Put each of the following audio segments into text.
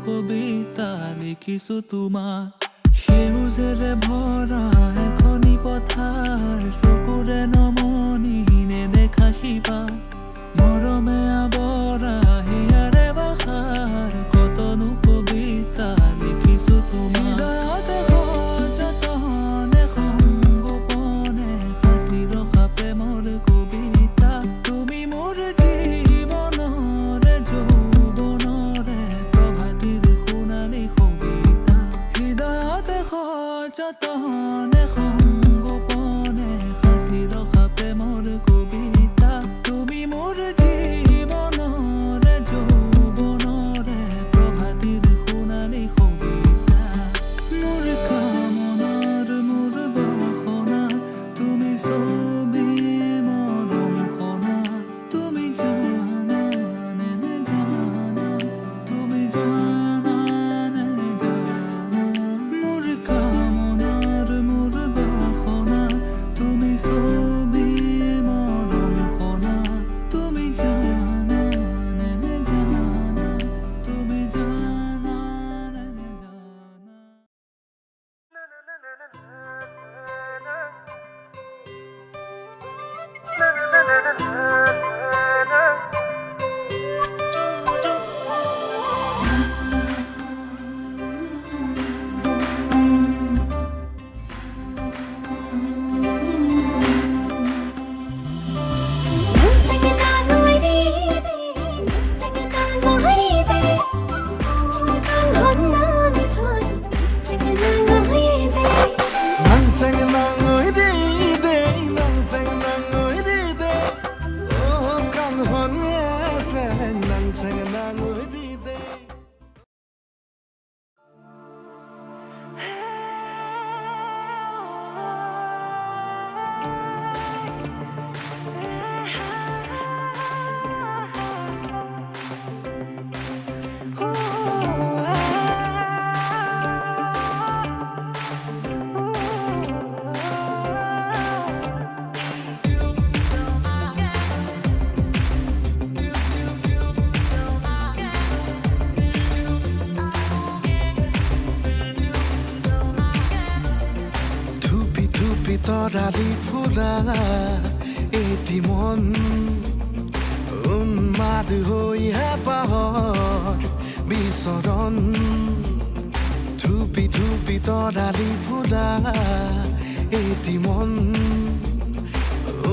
কবিতা লিখিছো তোমাৰ সেউজেৰে ভৰা এখনি পথাৰ চকুৰে নমনি নেদেখা শিপা মৰমে আৱৰা হিয়াৰে বাখাৰ কতনো কবিতা লিখিছো তোমাৰ হৃদয়তে সযতনে সংগোপনে সাঁচি ৰখা প্ৰেমৰ কবিতা তুমি মোৰ জীৱনৰে যৌৱনৰে প্ৰভাতিৰ সোণালী কবিতা হৃদয়তে সযতনে সংগোপনে সাঁচি ৰখা প্ৰেমৰ কবিতা তুমি মোৰ জীৱনৰে যৌৱনৰে প্ৰভাতিৰ সোণালী কবিতা মোৰ কামনাৰ মোৰ বাসনা তুমি ছবি মৰম খনা তুমি জানা নে নেজানা তুমি জানা নে নেজানা মোৰ কামনাৰ মোৰ বাসনা তুমি ছবি মৰম খনা তুমি জানা নে নেজানা তুমি জানা নে নেজানা তৰালি ফুৰা এটি মন উন্মাদ হৈ হেঁপাহৰ বিচৰণ থুপি থুপি তৰালি ফুৰা এটি মন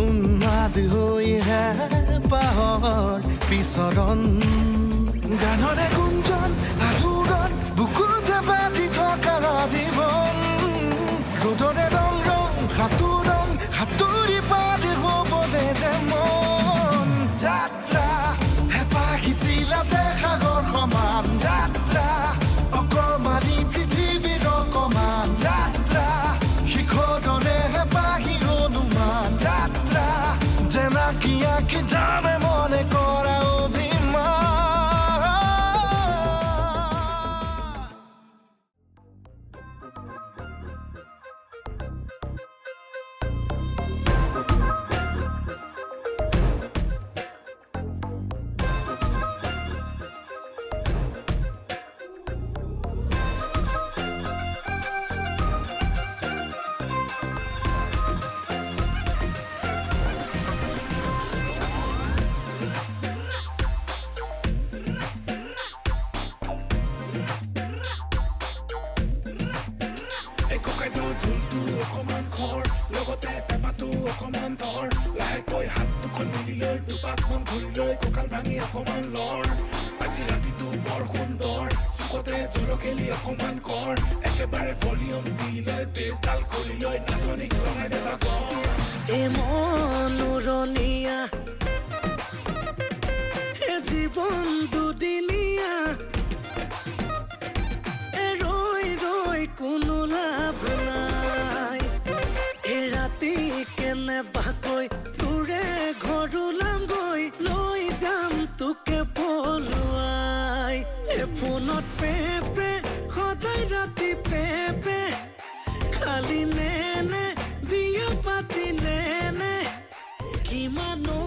উন্মাদ হৈ হেঁপাহৰ বিচৰণ গানৰে গুঞ্জন আলোড়ন বুকুতে বাজি থকা জীৱন ৰ'দৰে ৰং সাঁতোৰং সাঁতুৰি পাৰ হ'বলে যে মন যাত্ৰা হেঁপাহিছিল সাগৰ সমান যাত্ৰা অকমানি পৃথিৱীৰ অকমান যাত্ৰা শিখৰৰে হেঁপাহি অনুমান যাত্ৰা জেনাকি আঁকি জানে মনে কৰা অভিমান অকমান খৰ লগতে পেপাটো অকমান ধৰ লাহেকৈ হাত দুখন মিলি লৈ দুপাক মন ঘূৰি লৈ কঁকাল ভাঙি অকমান লৰ আজি ৰাতিটো বৰ সুন্দৰ চুকতে জলকেলি অকমান কৰ একেবাৰে ভলিউম দি লৈ বেজডাল খুলি লৈ নাচনীক লগাই দেবা গৰ এ মনোৰণীয়া হে জীৱন দুদিনীয়া ৰৈ ৰৈ কোনো লাভ নাই এ ৰাতি কেনেবাকৈ তোৰে ঘৰ ওলামগৈ লৈ যাম তোকে পলুৱাই এ ফোনত পেপে সদায় ৰাতি পেপে খালি নেনে বিয়া পাতি নেনে কিমানো